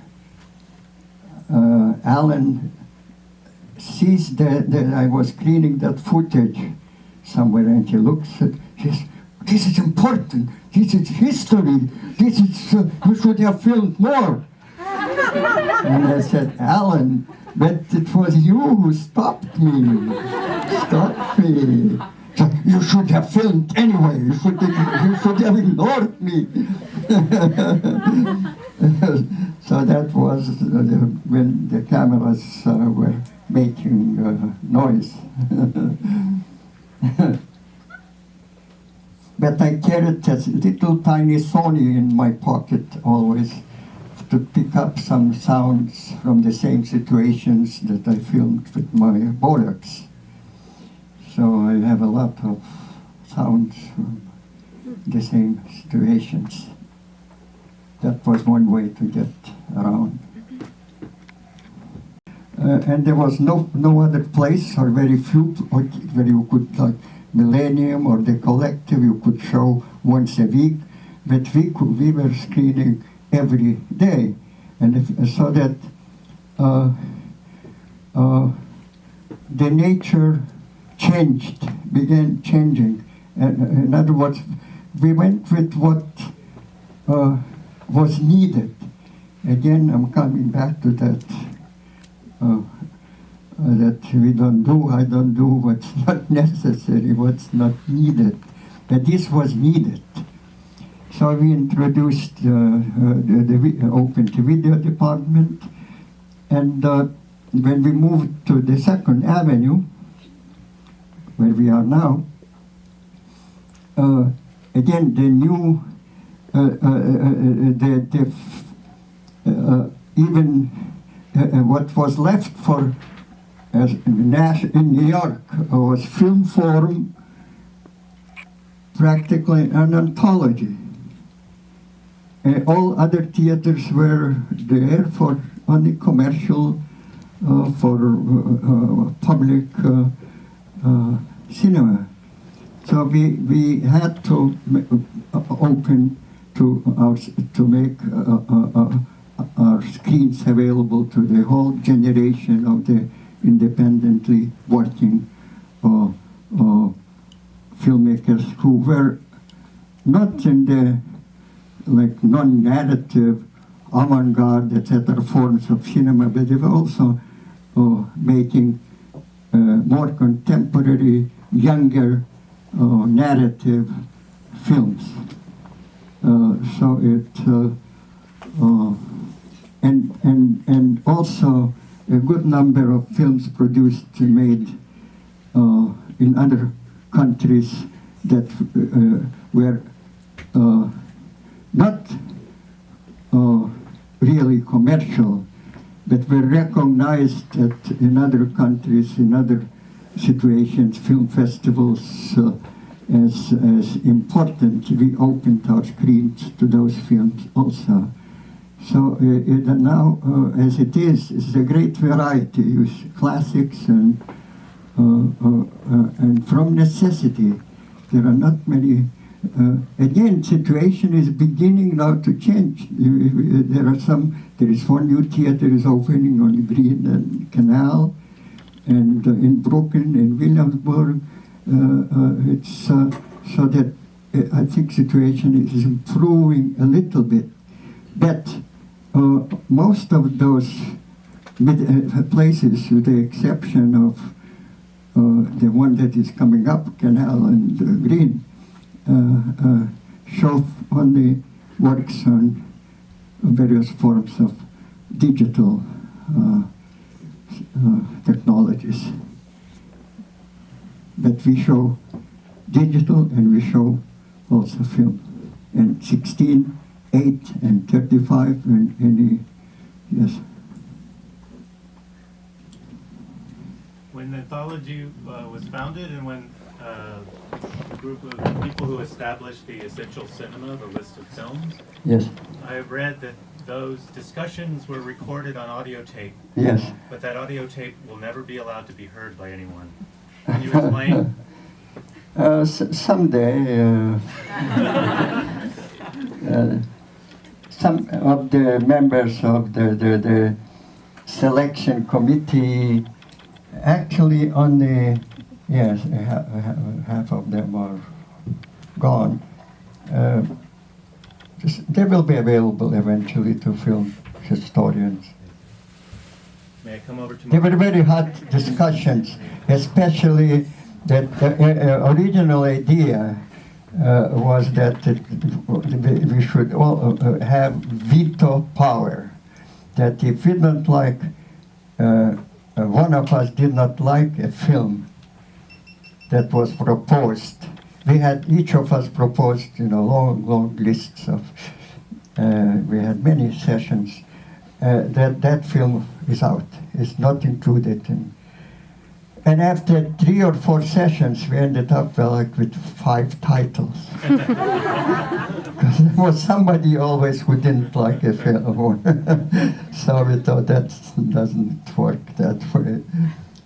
Alan sees that I was cleaning that footage somewhere, and he looks at, this is important, this is history, this is, we should have filmed more. And I said, Alan, but it was you who stopped me. So you should have filmed anyway, you should have ignored me. So that was when the cameras were making noise. But I carried a little tiny Sony in my pocket always to pick up some sounds from the same situations that I filmed with my Bolex. So I have a lot of sounds from the same situations. That was one way to get around. and there was no other place, or very few, where you could, like Millennium or the Collective, you could show once a week, but we were screening every day, and so that the nature began changing. In other words, we went with what was needed. Again, I'm coming back to that. That I don't do what's not necessary, what's not needed. But this was needed. So we introduced opened the video department, and when we moved to the Second Avenue, where we are now, again, the new, even what was left for in New York was Film Forum, practically an anthology. All other theaters were there for only commercial, for public cinema. So we had to open to make our screens available to the whole generation of the independently working filmmakers who were not in the non-narrative, avant-garde, etc. forms of cinema, but they were also making more contemporary, younger narrative films. And also a good number of films produced and made in other countries that were not really commercial, but were recognized in other countries, in other situations, film festivals, as important. We opened our screens to those films also. So now, as it is, it's a great variety. You see classics and from necessity. There are not many. Again, situation is beginning now to change. There is one new theater is opening on Green and Canal, and in Brooklyn, in Williamsburg. It's so that I think situation is improving a little bit, but most of those places, with the exception of the one that is coming up, Canal and Green, show only works on various forms of digital technologies. But we show digital and we show also film. And 16, 8, and 35, and any, yes. When the Anthology was founded, and when a group of people who established the Essential Cinema, the list of films, yes, I have read that those discussions were recorded on audio tape. Yes. But that audio tape will never be allowed to be heard by anyone. Can you explain? Someday, some of the members of the selection committee, actually only, yes, half of them are gone. They will be available eventually to film historians. May I come over to There were very hot discussions, especially that the original idea was that we should all have veto power. That if we don't like, one of us did not like a film that was proposed, each of us proposed, long lists of, we had many sessions, that film is out, it's not included in. And after 3 or 4 sessions, we ended up with 5 titles. Because there was somebody always who didn't like a film. So we thought that doesn't work that way.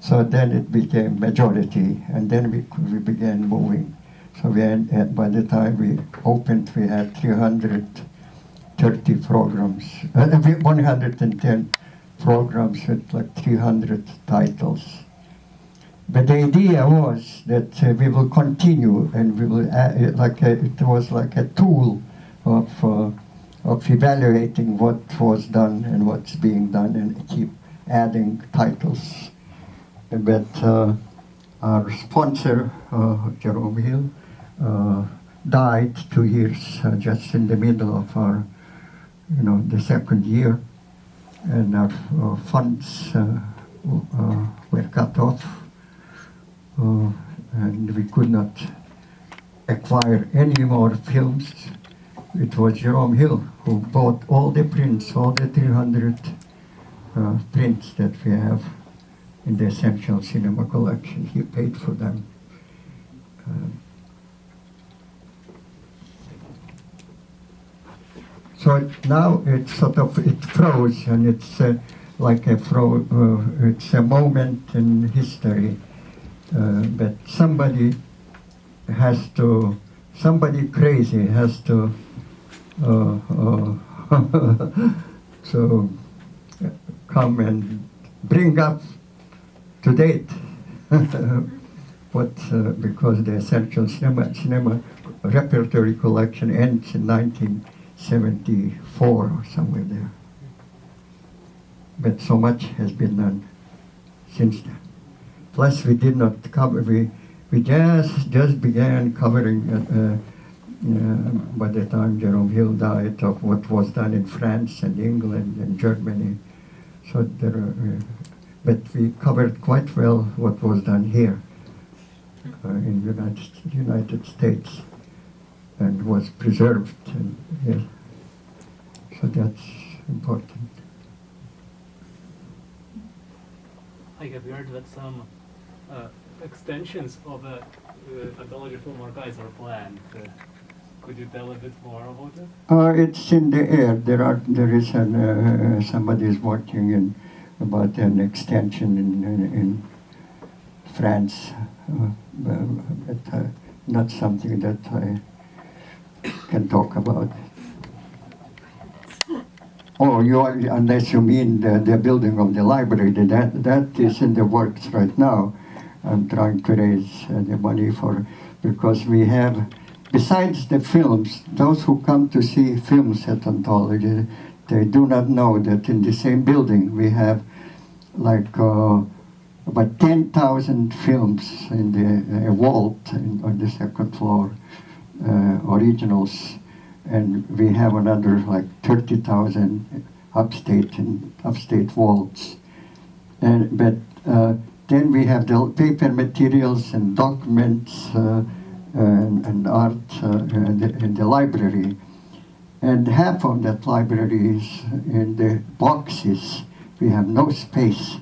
So then it became majority, and then we began moving. So by the time we opened, we had 330 programs, 110 programs with like 300 titles. But the idea was that we will continue, and we will it was like a tool of evaluating what was done and what's being done, and keep adding titles. But our sponsor, Jerome Hill, died 2 years just in the middle of our, the second year, and our funds were cut off. And we could not acquire any more films. It was Jerome Hill who bought all the prints, all the 300 prints that we have in the Essential Cinema collection. He paid for them. So now it's it froze, and it's like it's a moment in history. But somebody crazy has to so come and bring up to date because the Essential Cinema Repertory Collection ends in 1974 or somewhere there. But so much has been done since then. Plus, we did not cover. We just began covering by the time Jerome Hill died of what was done in France and England and Germany. So but we covered quite well what was done here in United States, and was preserved. And yes, so that's important. I have heard that some extensions of the Anthology Film Archives are planned. Could you tell a bit more about it? It's in the air. There is somebody is working about an extension in France, but not something that I can talk about. Oh, unless you mean the building of the library, that is in the works right now. I'm trying to raise the money because we have, besides the films, those who come to see films at Anthology, they do not know that in the same building we have like about 10,000 films in the vault on the second floor, originals. And we have another like 30,000 upstate vaults. But then we have the paper materials and documents and art in the library. And half of that library is in the boxes. We have no space